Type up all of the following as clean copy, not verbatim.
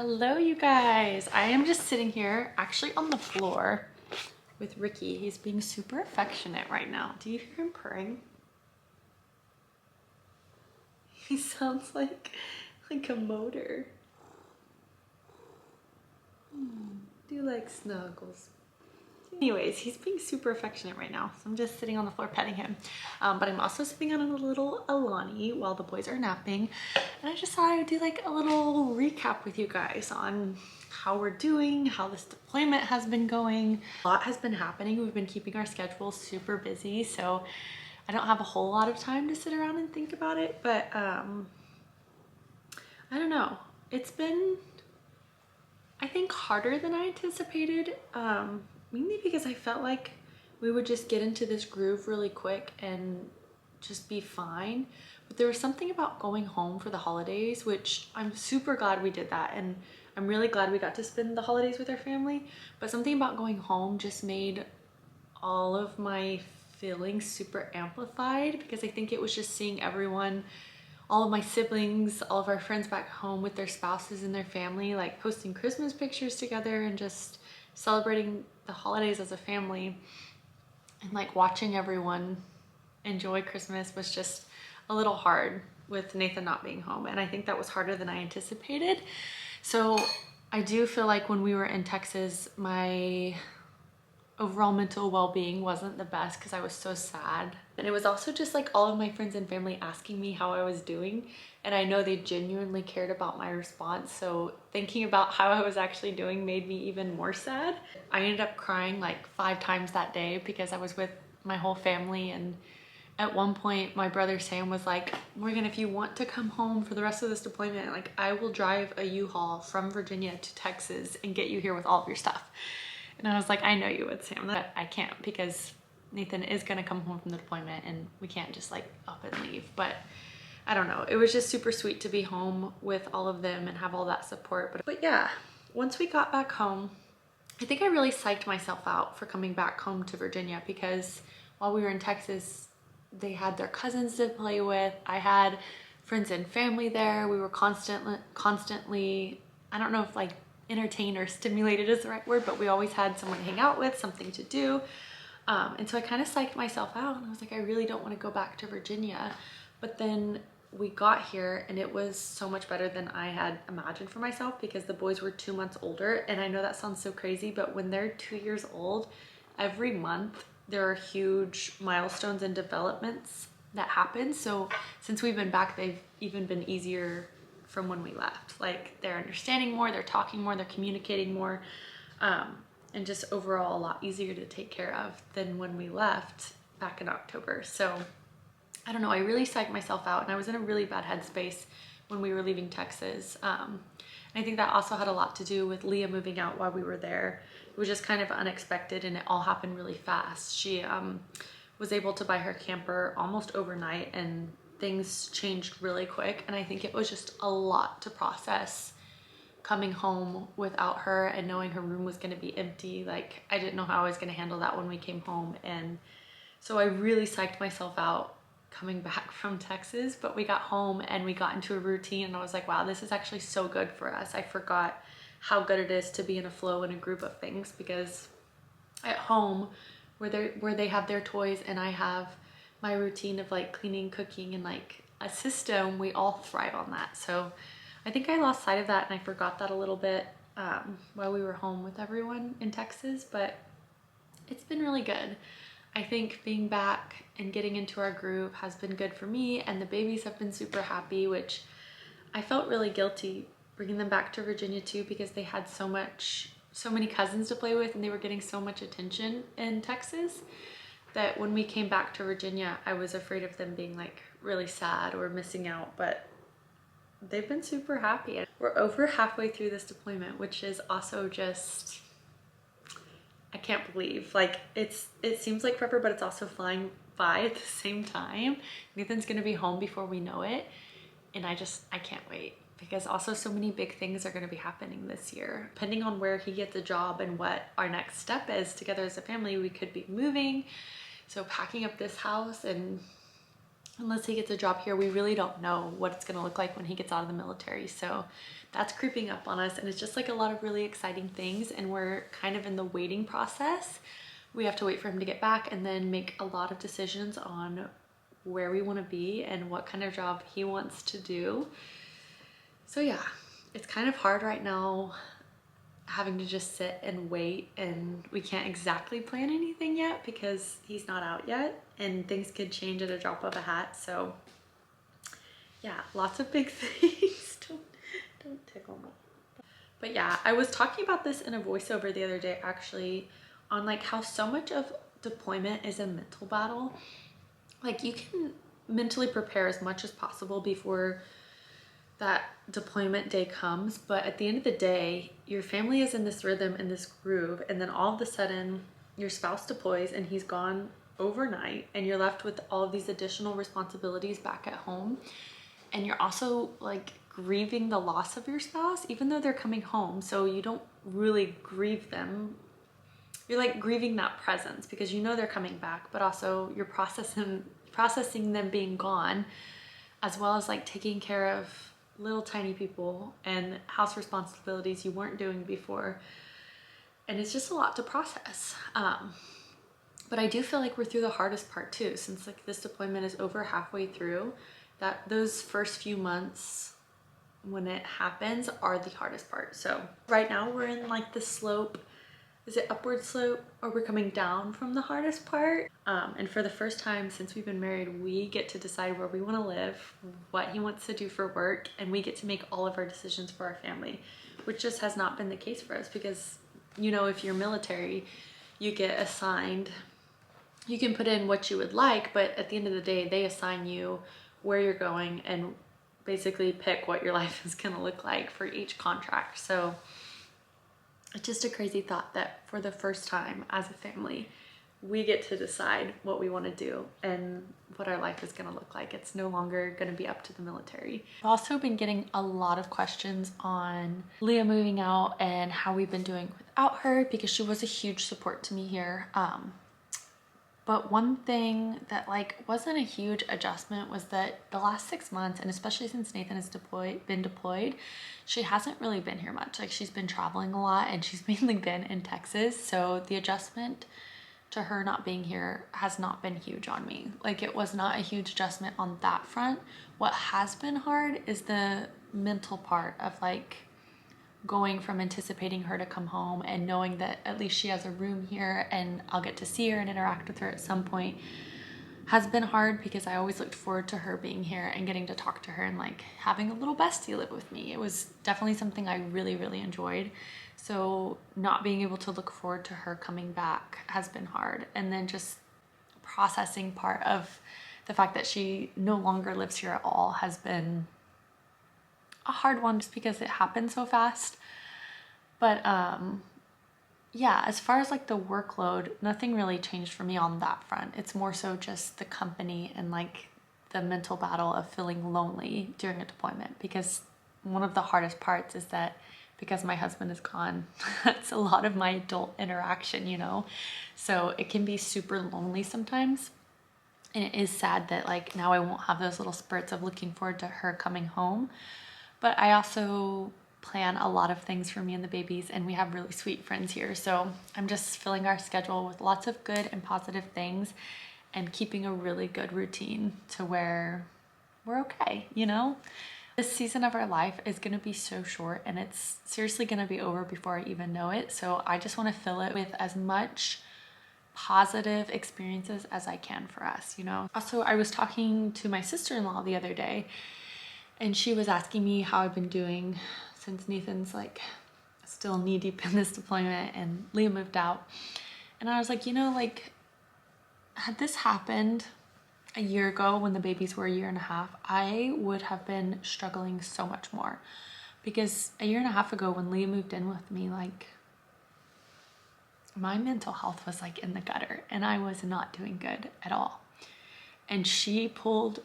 Hello, you guys. I am just sitting here, actually on the floor with Ricky. He's being super affectionate right now. Do you hear him purring? He sounds like a motor. Do you like snuggles? Anyways, he's being super affectionate right now. So I'm just sitting on the floor petting him. But I'm also sitting on a little Alani while the boys are napping. And I just thought I would do like a little recap with you guys on how we're doing, how this deployment has been going. A lot has been happening. We've been keeping our schedule super busy. So I don't have a whole lot of time to sit around and think about it. But I don't know. It's been, I think, harder than I anticipated. Mainly because I felt like we would just get into this groove really quick and just be fine. But there was something about going home for the holidays, which I'm super glad we did that. And I'm really glad we got to spend the holidays with our family. But something about going home just made all of my feelings super amplified, because I think it was just seeing everyone, all of my siblings, all of our friends back home with their spouses and their family, like posting Christmas pictures together and just celebrating the holidays as a family, and like watching everyone enjoy Christmas was just a little hard with Nathan not being home. And I think that was harder than I anticipated. So I do feel like when we were in Texas, my overall mental well-being wasn't the best because I was so sad. And it was also just like all of my friends and family asking me how I was doing, and I know they genuinely cared about my response, so thinking about how I was actually doing made me even more sad. I ended up crying like 5 times that day because I was with my whole family, and at one point my brother Sam was like, "Morgan, if you want to come home for the rest of this deployment, like I will drive a U-Haul from Virginia to Texas and get you here with all of your stuff." And I was like, "I know you would, Sam, but I can't because Nathan is gonna come home from the deployment and we can't just like up and leave." But I don't know, it was just super sweet to be home with all of them and have all that support. But yeah, once we got back home, I think I really psyched myself out for coming back home to Virginia, because while we were in Texas, they had their cousins to play with. I had friends and family there. We were constantly, I don't know if like entertained or stimulated is the right word, but we always had someone to hang out with, something to do. And so I kind of psyched myself out, and I was like, I really don't want to go back to Virginia. But then we got here and it was so much better than I had imagined for myself, because the boys were 2 months older. And I know that sounds so crazy, but when they're 2 years old, every month there are huge milestones and developments that happen. So since we've been back, they've even been easier from when we left. Like they're understanding more, they're talking more, they're communicating more, and just overall a lot easier to take care of than when we left back in October. So I don't know, I really psyched myself out, and I was in a really bad headspace when we were leaving Texas. And I think that also had a lot to do with Leah moving out while we were there. It was just kind of unexpected and it all happened really fast. She was able to buy her camper almost overnight, and things changed really quick. And I think it was just a lot to process coming home without her and knowing her room was going to be empty. Like I didn't know how I was going to handle that when we came home. And so I really psyched myself out coming back from Texas. But we got home and we got into a routine, and I was like, wow, this is actually so good for us. I forgot how good it is to be in a flow in a group of things, because at home where they have their toys and I have my routine of like cleaning, cooking, and like a system, we all thrive on that. So I think I lost sight of that, and I forgot that a little bit while we were home with everyone in Texas. But it's been really good. I think being back and getting into our groove has been good for me, and the babies have been super happy, which I felt really guilty bringing them back to Virginia too, because they had so many cousins to play with and they were getting so much attention in Texas, that when we came back to Virginia, I was afraid of them being like really sad or missing out. But they've been super happy. We're over halfway through this deployment, which is also just, I can't believe. Like it seems like forever, but it's also flying by at the same time. Nathan's gonna be home before we know it, and I can't wait, because also so many big things are going to be happening this year. Depending on where he gets a job and what our next step is together as a family, we could be moving. So packing up this house, and unless he gets a job here, we really don't know what it's gonna look like when he gets out of the military. So that's creeping up on us, and it's just like a lot of really exciting things, and we're kind of in the waiting process. We have to wait for him to get back and then make a lot of decisions on where we want to be and what kind of job he wants to do. So yeah, it's kind of hard right now having to just sit and wait, and we can't exactly plan anything yet because he's not out yet and things could change at a drop of a hat. So yeah, lots of big things. Don't tickle me. But yeah, I was talking about this in a voiceover the other day actually, on like how so much of deployment is a mental battle. Like you can mentally prepare as much as possible before that deployment day comes, but at the end of the day, your family is in this rhythm, in this groove, and then all of a sudden your spouse deploys and he's gone overnight, and you're left with all of these additional responsibilities back at home. And you're also like grieving the loss of your spouse, even though they're coming home. So you don't really grieve them. You're like grieving that presence because you know they're coming back, but also you're processing them being gone, as well as like taking care of little tiny people and house responsibilities you weren't doing before. And it's just a lot to process. But I do feel like we're through the hardest part too, since like this deployment is over halfway through. That those first few months when it happens are the hardest part. So right now we're in like the slope. Is it upward slope, or we're coming down from the hardest part? And for the first time since we've been married, we get to decide where we want to live, what he wants to do for work, and we get to make all of our decisions for our family, which just has not been the case for us because, you know, if you're military, you get assigned, you can put in what you would like, but at the end of the day, they assign you where you're going and basically pick what your life is going to look like for each contract. So it's just a crazy thought that for the first time as a family, we get to decide what we want to do and what our life is going to look like. It's no longer going to be up to the military. I've also been getting a lot of questions on Leah moving out and how we've been doing without her, because she was a huge support to me here. But one thing that like wasn't a huge adjustment was that the last 6 months, and especially since Nathan has been deployed, she hasn't really been here much. Like she's been traveling a lot and she's mainly been in Texas. So the adjustment to her not being here has not been huge on me. Like it was not a huge adjustment on that front. What has been hard is the mental part of like going from anticipating her to come home and knowing that at least she has a room here and I'll get to see her and interact with her at some point has been hard, because I always looked forward to her being here and getting to talk to her and like having a little bestie live with me. It was definitely something I really, really enjoyed. So not being able to look forward to her coming back has been hard. And then just processing part of the fact that she no longer lives here at all has been a hard one, just because it happened so fast. But yeah, as far as like the workload, nothing really changed for me on that front. It's more so just the company and like the mental battle of feeling lonely during a deployment, because one of the hardest parts is that because my husband is gone, that's a lot of my adult interaction, you know? So it can be super lonely sometimes. And it is sad that like now I won't have those little spurts of looking forward to her coming home. But I also plan a lot of things for me and the babies, and we have really sweet friends here. So I'm just filling our schedule with lots of good and positive things and keeping a really good routine to where we're okay, you know? This season of our life is going to be so short, and it's seriously going to be over before I even know it. So I just want to fill it with as much positive experiences as I can for us, you know? Also, I was talking to my sister-in-law the other day, and she was asking me how I've been doing since Nathan's like still knee deep in this deployment and Leah moved out. And I was like, you know, like had this happened a year ago when the babies were a year and a half, I would have been struggling so much more, because a year and a half ago when Leah moved in with me, like my mental health was like in the gutter and I was not doing good at all. And she pulled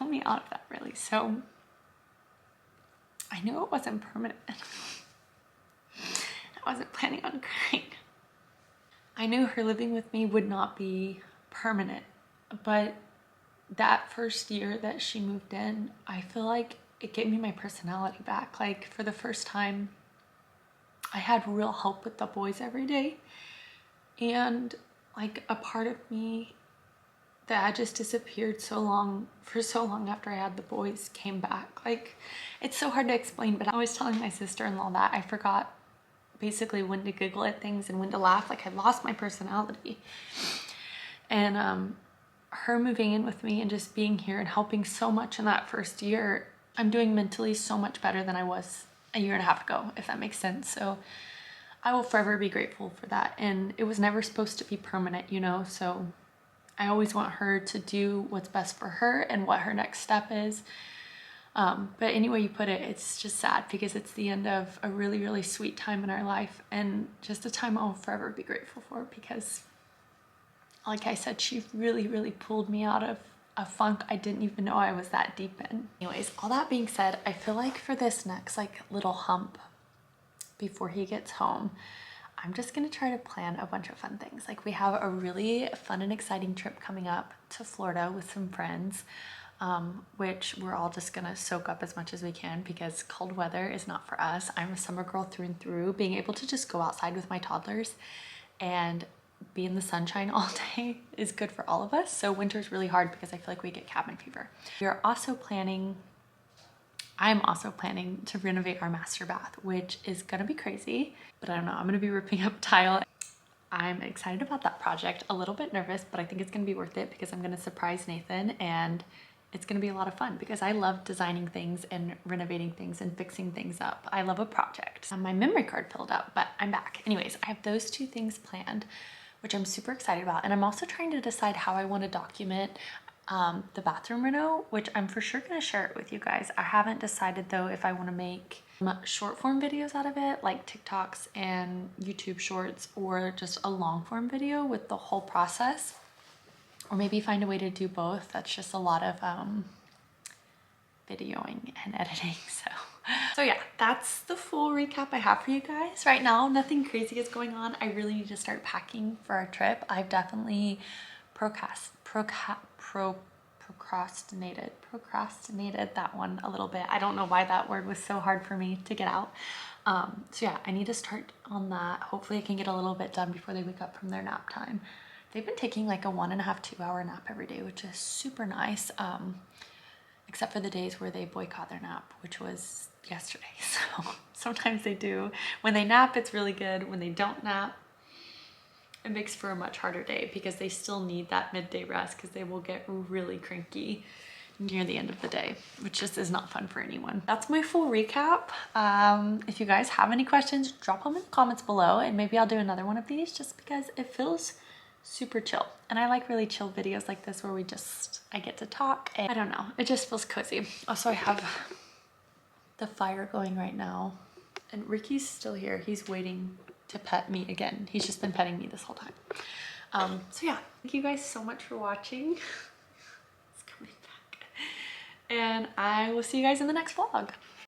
me out of that, really. So I knew it wasn't permanent. I wasn't planning on crying. I knew her living with me would not be permanent, but that first year that she moved in, I feel like it gave me my personality back. Like for the first time, I had real help with the boys every day. And like a part of me that had just disappeared for so long after I had the boys came back. Like it's so hard to explain, but I was telling my sister-in-law that I forgot basically when to giggle at things and when to laugh. Like I lost my personality. And her moving in with me and just being here and helping so much in that first year, I'm doing mentally so much better than I was a year and a half ago, if that makes sense. So I will forever be grateful for that. And it was never supposed to be permanent, you know, so I always want her to do what's best for her and what her next step is. But any way you put it, it's just sad because it's the end of a really, really sweet time in our life and just a time I'll forever be grateful for because, like I said, she really, really pulled me out of a funk I didn't even know I was that deep in. Anyways, all that being said, I feel like for this next like little hump before he gets home, I'm just gonna try to plan a bunch of fun things. Like we have a really fun and exciting trip coming up to Florida with some friends, which we're all just gonna soak up as much as we can because cold weather is not for us. I'm a summer girl through and through. Being able to just go outside with my toddlers and be in the sunshine all day is good for all of us. So winter's really hard because I feel like we get cabin fever. I'm also planning to renovate our master bath, which is gonna be crazy, but I don't know, I'm gonna be ripping up tile. I'm excited about that project, a little bit nervous, but I think it's gonna be worth it because I'm gonna surprise Nathan and it's gonna be a lot of fun because I love designing things and renovating things and fixing things up. I love a project. My memory card filled up, but I'm back. Anyways, I have those two things planned, which I'm super excited about. And I'm also trying to decide how I want to document the bathroom reno, which I'm for sure going to share it with you guys. I haven't decided though if I want to make short form videos out of it, like TikToks and YouTube shorts, or just a long form video with the whole process, or maybe find a way to do both. That's just a lot of videoing and editing. So yeah, that's the full recap I have for you guys. Right now, nothing crazy is going on. I really need to start packing for our trip. I've definitely procrastinated that one a little bit. I don't know why that word was so hard for me to get out. So yeah, I need to start on that. Hopefully I can get a little bit done before they wake up from their nap time. They've been taking like a 1.5 to 2 hour nap every day, which is super nice. Except for the days where they boycott their nap, which was yesterday. So sometimes they do. When they nap, it's really good. When they don't nap, it makes for a much harder day because they still need that midday rest because they will get really cranky near the end of the day, which just is not fun for anyone. That's my full recap. If you guys have any questions, drop them in the comments below and maybe I'll do another one of these just because it feels super chill. And I like really chill videos like this where I get to talk and I don't know, it just feels cozy. Also, I have the fire going right now and Ricky's still here. He's waiting to pet me again. He's just been petting me this whole time. So yeah, thank you guys so much for watching. It's coming back. And I will see you guys in the next vlog.